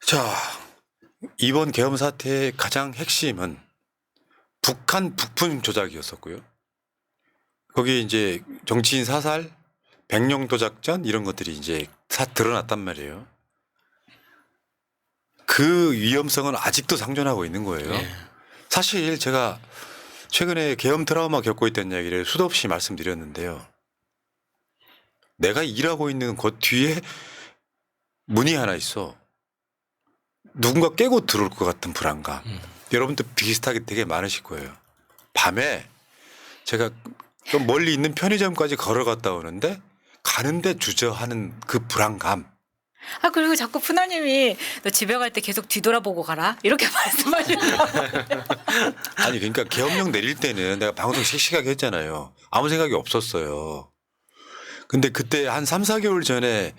자, 이번 계엄 사태의 가장 핵심은 북한 북풍 조작이었었고요. 거기 이제 정치인 사살, 백령도 작전 이런 것들이 이제 드러났단 말이에요. 그 위험성은 아직도 상존하고 있는 거예요. 네. 사실 제가 최근에 계엄 트라우마 겪고 있다는 이야기를 수도 없이 말씀드렸는데요. 내가 일하고 있는 곳 뒤에 문이 하나 있어. 누군가 깨고 들어올 것 같은 불안감. 여러분도 비슷하게 되게 많으실 거예요. 밤에 제가 좀 멀리 있는 편의점까지 걸어갔다 오는데 가는데 주저하는 그 불안감. 아, 그리고 자꾸 푸나님이 너 집에 갈 때 계속 뒤돌아보고 가라 이렇게 말씀하시더라고요. 아니 그러니까 계엄령 내릴 때는 내가 방송 씩씩하게 했잖아요. 아무 생각이 없었어요. 근데 그때 한 3, 4개월 전에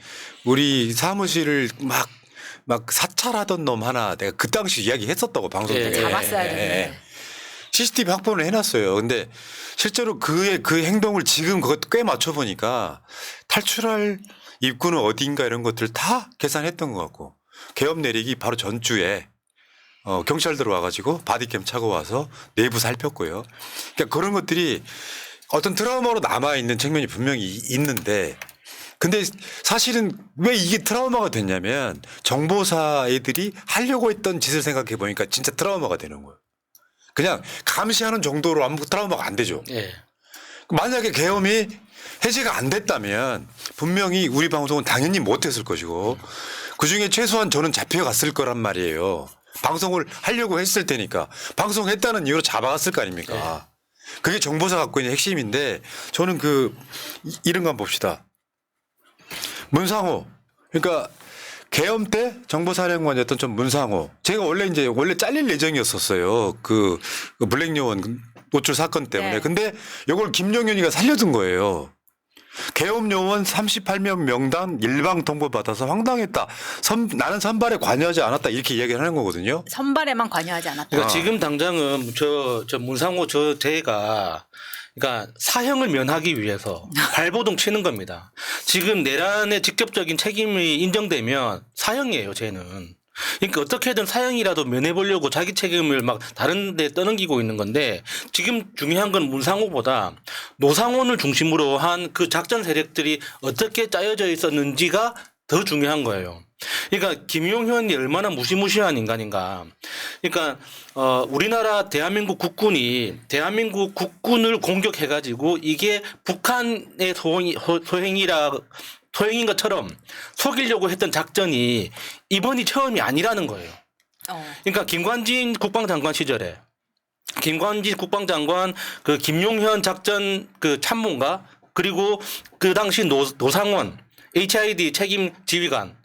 우리 사무실을 막 사찰하던 놈 하나 내가 그 당시 이야기했었다고 방송 중에. 잡았어야 되는데. CCTV 확보는 해놨어요. 근데 실제로 그의 그 행동을 지금 그것도 꽤 맞춰보니까 탈출할 입구는 어딘가 이런 것들 다 계산했던 것 같고 계엄 내리기 바로 전주에 경찰들 와가지고 바디캠 차고 와서 내부 살폈고요. 그러니까 그런 것들이 어떤 트라우마로 남아있는 측면이 분명히 있는데 근데 사실은 왜 이게 트라우마가 됐냐면 정보사 애들이 하려고 했던 짓을 생각해 보니까 진짜 트라우마가 되는 거예요. 그냥 감시하는 정도로 아무 트라우마가 안 되죠. 예. 만약에 계엄이 해제가 안 됐다면 분명히 우리 방송은 당연히 못했을 것이고 그중에 최소한 저는 잡혀갔을 거란 말이에요. 방송을 하려고 했을 테니까 방송했다는 이유로 잡아갔을 거 아닙니까. 그게 정보사 갖고 있는 핵심인데 저는 이런 거 한번 봅시다. 문상호. 그러니까 계엄 때 정보사령관이었던 좀 문상호. 제가 원래 잘릴 예정이었었어요. 그 블랙요원 노출 사건 때문에. 네. 근데 이걸 김용현이가 살려둔 거예요. 계엄 요원 38명 명단 일방 통보 받아서 황당했다. 나는 선발에 관여하지 않았다. 이렇게 이야기를 하는 거거든요. 선발에만 관여하지 않았다. 그러니까 지금 당장은 저 문상호 제가 그러니까 사형을 면하기 위해서 발버둥 치는 겁니다. 지금 내란의 직접적인 책임이 인정되면 사형이에요, 쟤는. 그러니까 어떻게든 사형이라도 면해보려고 자기 책임을 막 다른 데 떠넘기고 있는 건데 지금 중요한 건 문상호보다 노상원을 중심으로 한 그 작전 세력들이 어떻게 짜여져 있었는지가 더 중요한 거예요. 그러니까 김용현이 얼마나 무시무시한 인간인가. 그러니까 우리나라 대한민국 국군이 대한민국 국군을 공격해가지고 이게 북한의 소행인 것처럼 속이려고 했던 작전이 이번이 처음이 아니라는 거예요. 그러니까 김관진 국방장관 시절에 김관진 국방장관 그 김용현 작전 그 참모인가 그리고 그 당시 노상원 HID 책임 지휘관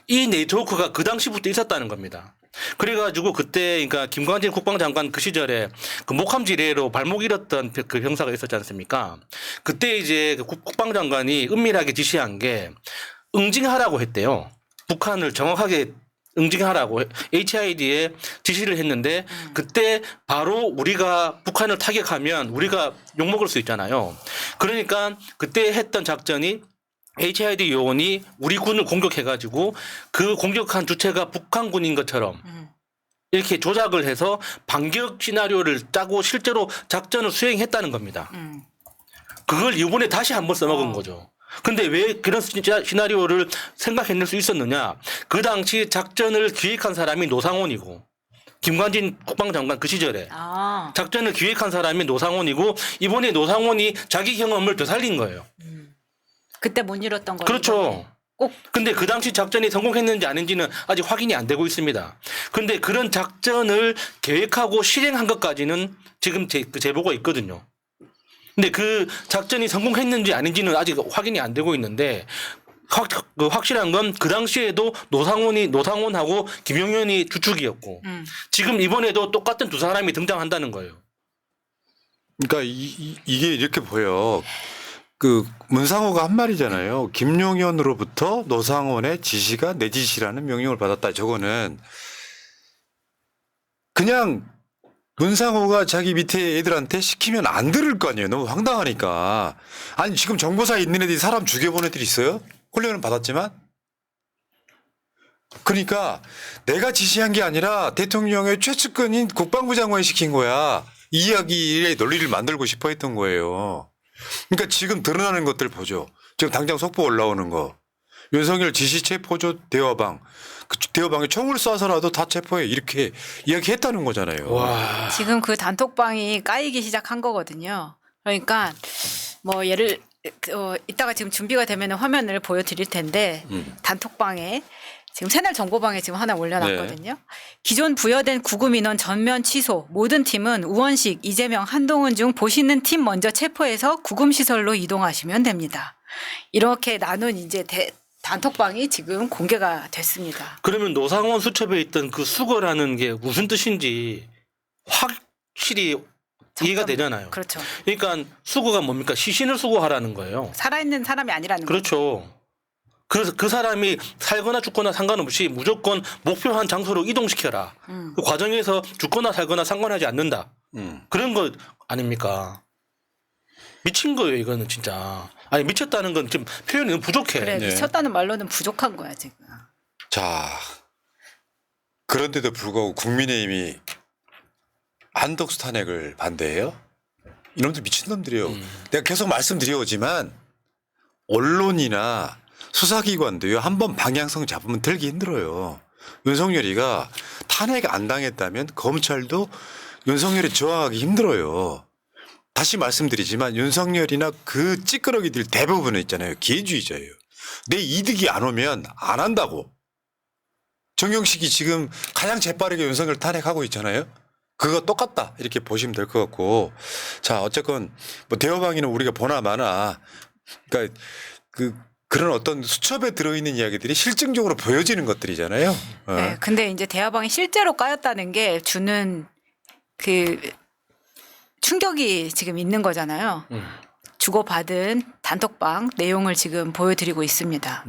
이 네트워크가 그 당시부터 있었다는 겁니다. 그래가지고 그때 그러니까 김관진 국방장관 그 시절에 그 목함지뢰로 발목 잃었던 그 병사가 있었지 않습니까? 그때 이제 국방장관이 은밀하게 지시한 게 응징하라고 했대요. 북한을 정확하게 응징하라고 HID에 지시를 했는데 그때 바로 우리가 북한을 타격하면 우리가 욕먹을 수 있잖아요. 그러니까 그때 했던 작전이 HID 요원이 우리 군을 공격해가지고 그 공격한 주체가 북한군인 것처럼 이렇게 조작을 해서 반격 시나리오를 짜고 실제로 작전을 수행했다는 겁니다. 그걸 이번에 다시 한번 써먹은 거죠. 근데 왜 그런 시나리오를 생각해낼 수 있었느냐. 그 당시 작전을 기획한 사람이 노상원이고 김관진 국방장관 그 시절에 작전을 기획한 사람이 노상원이고 이번에 노상원이 자기 경험을 더 살린 거예요. 그때 못 이뤘던 거예요. 그렇죠. 꼭. 근데 그 당시 작전이 성공했는지 아닌지는 아직 확인이 안 되고 있습니다. 근데 그런 작전을 계획하고 실행한 것까지는 지금 그 제보가 있거든요. 근데 그 작전이 성공했는지 아닌지는 아직 확인이 안 되고 있는데 확실한 건 그 당시에도 노상원하고 김용현이 주축이었고 지금 이번에도 똑같은 두 사람이 등장한다는 거예요. 그러니까 이게 이렇게 보여. 그 문상호가 한 말이잖아요. 김용현으로부터 노상원의 지시가 내 지시라는 명령을 받았다. 저거는 그냥 문상호가 자기 밑에 애들한테 시키면 안 들을 거 아니에요. 너무 황당하니까. 아니 지금 정보사에 있는 애들이 사람 죽여본 애들이 있어요? 훈련을 받았지만 그러니까 내가 지시한 게 아니라 대통령의 최측근인 국방부 장관이 시킨 거야. 이 이야기의 논리를 만들고 싶어 했던 거예요. 그러니까 지금 드러나는 것들 보죠. 지금 당장 속보 올라오는 거. 윤석열 지시 체포조 대화방. 그 대화방에 총을 쏴서라도 다 체포해. 이렇게 이야기했다는 거잖아요. 와. 지금 그 단톡방이 까이기 시작한 거거든요. 그러니까 뭐 예를 이따가 지금 준비가 되면 화면을 보여드릴 텐데 단톡방에 지금 새날 정보방에 지금 하나 올려놨거든요. 기존 부여된 구금 인원 전면 취소. 모든 팀은 우원식, 이재명, 한동훈 중 보시는 팀 먼저 체포해서 구금 시설로 이동하시면 됩니다. 이렇게 나눈 이제 단톡방이 지금 공개가 됐습니다. 그러면 노상원 수첩에 있던 그 수거라는 게 무슨 뜻인지 확실히 이해가 되잖아요. 그렇죠. 그러니까 수거가 뭡니까? 시신을 수거하라는 거예요. 살아있는 사람이 아니라는 거죠. 그렇죠. 그래서 그 사람이 살거나 죽거나 상관없이 무조건 목표한 장소로 이동시켜라. 그 과정에서 죽거나 살거나 상관하지 않는다. 그런 거 아닙니까? 미친 거예요, 이거는 진짜. 아니, 미쳤다는 건 지금 표현이 너무 부족해. 그래, 미쳤다는 말로는 부족한 거야, 지금. 자, 그런데도 불구하고 국민의힘이 한덕수 탄핵을 반대해요? 이놈들 미친놈들이에요. 내가 계속 말씀드려오지만 언론이나 수사기관도요. 한번 방향성 잡으면 들기 힘들어요. 윤석열이가 탄핵 안 당했다면 검찰도 윤석열이 저항하기 힘들어요. 다시 말씀드리지만 윤석열이나 그 찌끄러기들 대부분은 있잖아요. 기회주의자예요. 내 이득이 안 오면 안 한다고. 정경식이 지금 가장 재빠르게 윤석열 탄핵하고 있잖아요. 그거 똑같다 이렇게 보시면 될 것 같고. 자, 어쨌건 뭐 대화방위는 우리가 보나 마나 그러니까 그런 어떤 수첩에 들어있는 이야기들이 실증적으로 보여지는 것들이잖아요. 네, 근데 이제 대화방이 실제로 까였다는 게 주는 그 충격이 지금 있는 거잖아요. 주고받은 단톡방 내용을 지금 보여드리고 있습니다.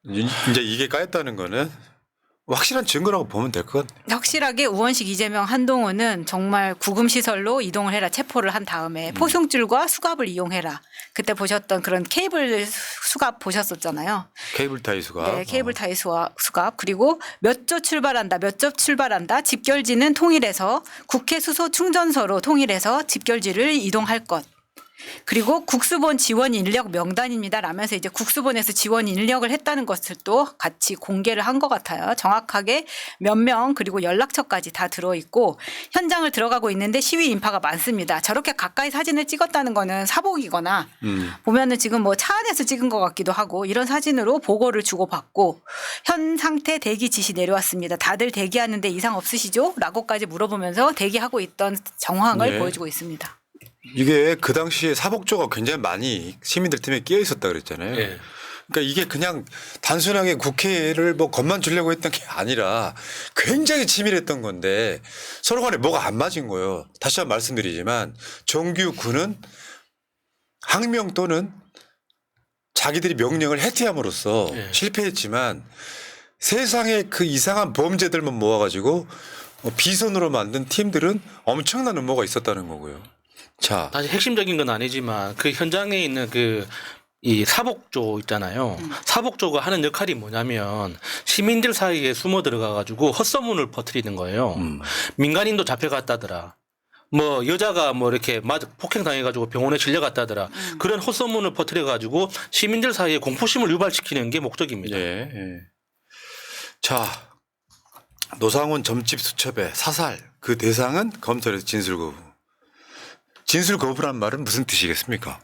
이제 이게 까였다는 거는 확실한 증거라고 보면 될 것 같아요. 확실하게 우원식, 이재명, 한동훈은 정말 구금시설로 이동을 해라. 체포를 한 다음에 포승줄과 수갑을 이용해라. 그때 보셨던 그런 케이블 수갑 보셨었잖아요. 케이블 타이 수갑. 네, 케이블 타이 수갑. 그리고 몇 조 출발한다. 몇 접 출발한다. 집결지는 통일해서 국회 수소 충전소로 통일해서 집결지를 이동할 것. 그리고 국수본 지원 인력 명단입니다. 라면서 이제 국수본에서 지원 인력을 했다는 것을 또 같이 공개를 한 것 같아요. 정확하게 몇 명 그리고 연락처까지 다 들어있고 현장을 들어가고 있는데 시위 인파가 많습니다. 저렇게 가까이 사진을 찍었다는 거는 사복이거나 보면은 지금 뭐 차 안에서 찍은 것 같기도 하고 이런 사진으로 보고를 주고받고 현 상태 대기 지시 내려왔습니다. 다들 대기하는데 이상 없으시죠? 라고까지 물어보면서 대기하고 있던 정황을 보여주고 있습니다. 이게 그 당시에 사복조가 굉장히 많이 시민들 팀에 끼어 있었다 그랬잖아요. 예. 그러니까 이게 그냥 단순하게 국회를 뭐 겁만 주려고 했던 게 아니라 굉장히 치밀했던 건데 서로 간에 뭐가 안 맞은 거예요. 다시 한번 말씀드리지만 정규 군은 항명 또는 자기들이 명령을 해태함으로써 실패했지만 세상에 그 이상한 범죄들만 모아가지고 비선으로 만든 팀들은 엄청난 음모가 있었다는 거고요. 자, 사실 핵심적인 건 아니지만 그 현장에 있는 이 사복조 있잖아요. 사복조가 하는 역할이 뭐냐면 시민들 사이에 숨어 들어가 가지고 헛소문을 퍼뜨리는 거예요. 민간인도 잡혀갔다더라. 뭐 여자가 뭐 이렇게 폭행 당해가지고 병원에 실려갔다더라. 그런 헛소문을 퍼뜨려 가지고 시민들 사이에 공포심을 유발시키는 게 목적입니다. 예. 자, 노상원 점집 수첩의 사살 그 대상은 검찰에서 진술 거부. 진술 거부란 말은 무슨 뜻이겠습니까?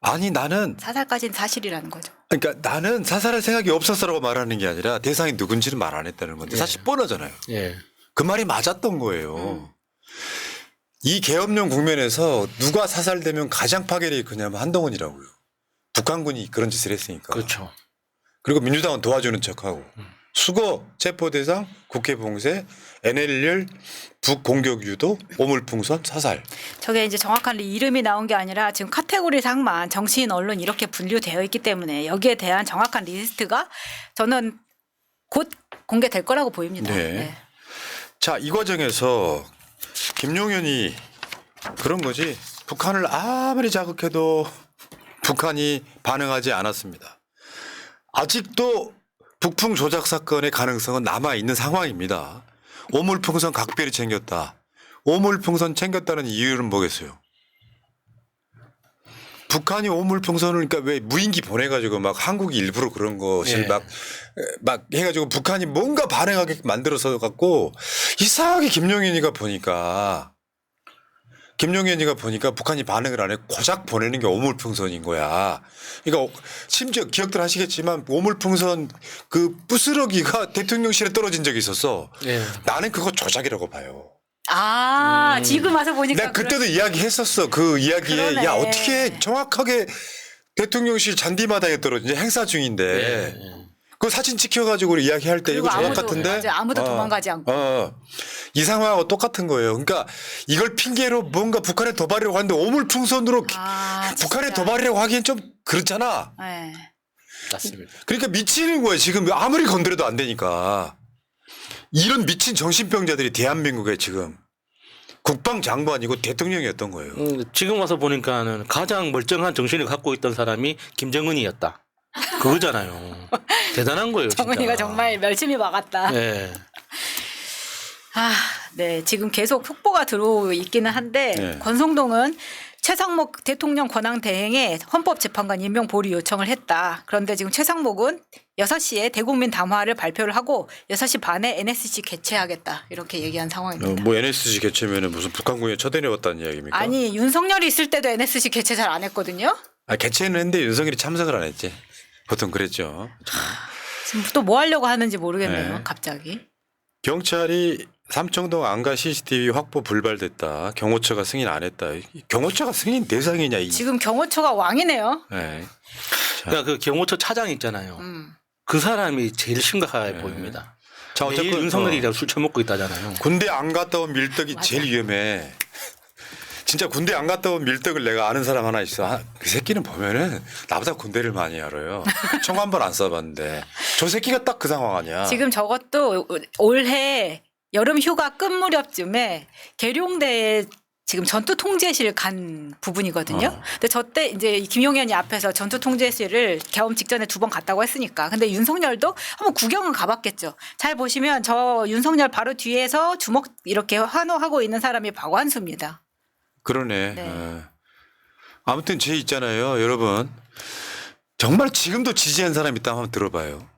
아니 나는 사살까지는 사실이라는 거죠. 그러니까 나는 사살할 생각이 없었어라고 말하는 게 아니라 대상이 누군지는 말 안 했다는 건데 사실 뻔하잖아요. 예. 그 말이 맞았던 거예요. 이 계엄령 국면에서 누가 사살되면 가장 파괴력이 크냐면 한동훈이라고요. 북한군이 그런 짓을 했으니까. 그렇죠. 그리고 민주당은 도와주는 척하고 수거 체포 대상 국회 봉쇄 NLL 북공격 유도 오물풍선 사살. 저게 이제 정확한 이름이 나온 게 아니라 지금 카테고리상만 정치인 언론 이렇게 분류되어 있기 때문에 여기에 대한 정확한 리스트가 저는 곧 공개될 거라고 보입니다. 네. 네. 자, 이 과정에서 김용현이 그런 거지. 북한을 아무리 자극해도 북한이 반응하지 않았습니다. 아직도 북풍 조작 사건의 가능성은 남아 있는 상황입니다. 오물풍선 각별히 챙겼다. 오물풍선 챙겼다는 이유는 뭐겠어요? 북한이 오물풍선을 그러니까 왜 무인기 보내가지고 막 한국이 일부러 그런 것이 예. 막 해가지고 북한이 뭔가 반응하게 만들어서 갖고 이상하게 김용현이가 보니까 북한이 반응을 안 해 고작 보내는 게 오물풍선인 거야. 그러니까 심지어 기억들 하시겠지만 오물풍선 그 부스러기가 대통령실에 떨어진 적이 있었어. 예. 나는 그거 조작이라고 봐요. 지금 와서 보니까 내가 그때도 이야기했었어. 그 이야기에 그러네. 야 어떻게 정확하게 대통령실 잔디마당에 떨어진 행사 중인데 예. 그 사진 찍혀가지고 이야기할 때 이거 조작 같은데 맞아요. 아무도 도망가지 않고. 이 상황하고 똑같은 거예요. 그러니까 이걸 핑계로 뭔가 북한에 도발이라고 하는데 오물풍선으로 북한에 진짜. 도발이라고 하기엔 좀 그렇잖아. 네. 맞습니다. 그러니까 미치는 거예요. 지금 아무리 건드려도 안 되니까. 이런 미친 정신병자들이 대한민국에 지금 국방장관이고 대통령이었던 거예요. 지금 와서 보니까는 가장 멀쩡한 정신을 갖고 있던 사람이 김정은이었다. 그거잖아요. 대단한 거예요. 진짜. 정은이가 정말 열심히 막았다. 네. 네. 지금 계속 속보가 들어오고 있기는 한데 네. 권성동은 최상목 대통령 권한 대행에 헌법재판관 임명 보류 요청을 했다. 그런데 지금 최상목은 6시에 대국민 담화를 발표를 하고 6시 반에 NSC 개최하겠다. 이렇게 얘기한 상황입니다. 뭐 NSC 개최면은 무슨 북한군에 쳐다내봤다는 이야기입니까? 아니 윤석열이 있을 때도 NSC 개최 잘 안 했거든요. 개최는 했는데 윤석열이 참석을 안 했지. 보통 그랬죠. 지금 또 뭐 하려고 하는지 모르겠네요. 네. 갑자기. 경찰이 삼청동 안가 CCTV 확보 불발됐다. 경호처가 승인 안 했다. 경호처가 승인 대상이냐 이. 지금 경호처가 왕이네요. 네. 그러니까 그 경호처 차장 있잖아요. 그 사람이 제일 심각하게 보입니다. 자, 매일 어쨌건 윤석열이랑 술 처먹고 있다잖아요. 군대 안 갔다 온 밀떡이 맞아. 제일 위험해. 진짜 군대 안 갔다 온 밀떡을 내가 아는 사람 하나 있어. 그 새끼는 보면은 나보다 군대를 많이 알아요. 총 한 번 안 쏴봤는데 저 새끼가 딱 그 상황 아니야. 지금 저것도 올해 여름 휴가 끝 무렵쯤에 계룡대에 지금 전투 통제실 간 부분이거든요. 근데 저 때 이제 김용현이 앞에서 전투 통제실을 겸 직전에 2번 갔다고 했으니까. 근데 윤석열도 한번 구경은 가봤겠죠. 잘 보시면 저 윤석열 바로 뒤에서 주먹 이렇게 환호하고 있는 사람이 박완수입니다. 그러네. 네. 아무튼 제 있잖아요, 여러분. 정말 지금도 지지한 사람 있다면 한번 들어봐요.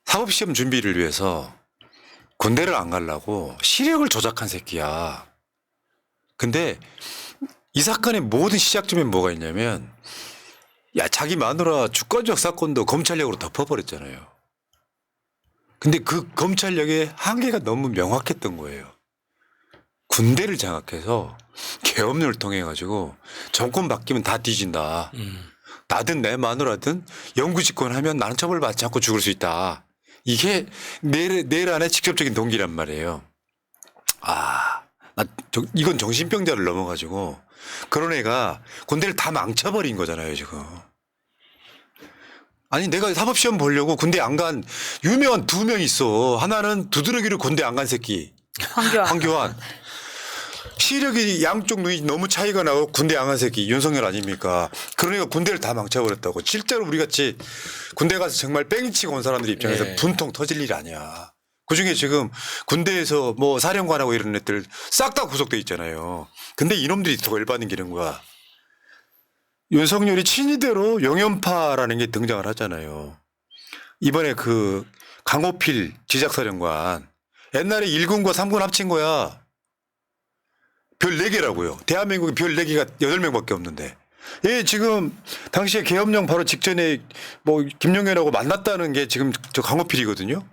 사법시험 준비를 위해서 군대를 안 가려고 시력을 조작한 새끼야. 근데 이 사건의 모든 시작점에 뭐가 있냐면 야 자기 마누라 주권적 사건도 검찰력으로 덮어버렸잖아요. 근데 그 검찰력의 한계가 너무 명확했던 거예요. 군대를 장악해서 계엄령을 통해 가지고 정권 바뀌면 다 뒤진다. 나든 내 마누라든 영구집권하면 나는 처벌받지 않고 죽을 수 있다. 이게 내일 안에 직접적인 동기란 말이에요. 이건 정신병자를 넘어가지고 그런 애가 군대를 다 망쳐버린 거잖아요 지금. 아니 내가 사법시험 보려고 군대 안 간 유명한 2명 있어. 하나는 두드러기로 군대 안 간 새끼 황교안. 시력이 양쪽 눈이 너무 차이가 나고 군대 안 간 새끼 윤석열 아닙니까? 그러니까 군대를 다 망쳐버렸다고. 실제로 우리 같이 군대 가서 정말 뺑치고 온 사람들 입장에서 네. 분통 터질 일이 아니야. 그중에 지금 군대에서 뭐 사령관하고 이런 애들 싹 다 구속돼 있잖아요. 근데 이놈들이 더 열받는 게 이런 거야. 윤석열이 친이대로 영연파라는 게 등장을 하잖아요. 이번에 그 강호필 지작사령관 옛날에 1군과 3군 합친 거야. 별 4개라고요. 대한민국에 별 4개가 8명밖에 없는데. 예, 지금 당시에 계엄령 바로 직전에 뭐 김용현하고 만났다는 게 지금 저 강호필이거든요.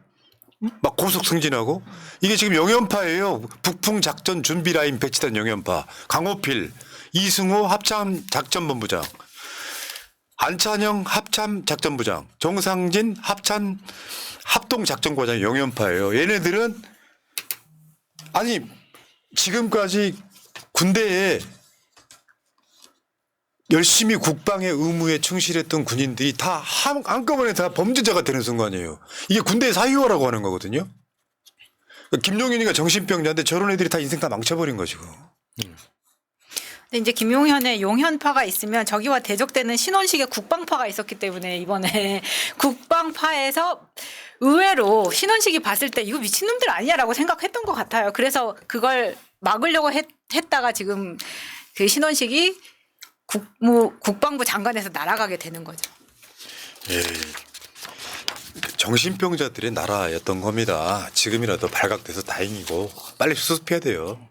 막 고속 승진하고 이게 지금 영연파예요. 북풍 작전 준비 라인 배치된 영연파. 강호필, 이승호 합참 작전본부장, 안찬영 합참 작전부장, 정상진 합동 작전과장 영연파예요. 얘네들은 아니 지금까지 군대에 열심히 국방의 의무에 충실했던 군인들이 다 한꺼번에 다 범죄자가 되는 순간이에요. 이게 군대의 사유화라고 하는 거거든요. 김용현이가 정신병자인데 저런 애들이 다 인생 다 망쳐버린 거지. 근데 이제 김용현의 용현파가 있으면 저기와 대적되는 신원식의 국방파가 있었기 때문에 이번에 국방파에서 의외로 신원식이 봤을 때 이거 미친놈들 아니야라고 생각했던 것 같아요. 그래서 그걸 막으려고 했다가 지금 그 신원식이 국방부 장관에서 날아가게 되는 거죠. 예. 정신병자들의 나라였던 겁니다. 지금이라도 발각돼서 다행이고 빨리 수습해야 돼요.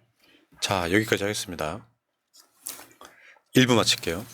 자, 여기까지 하겠습니다. 1부 마칠게요.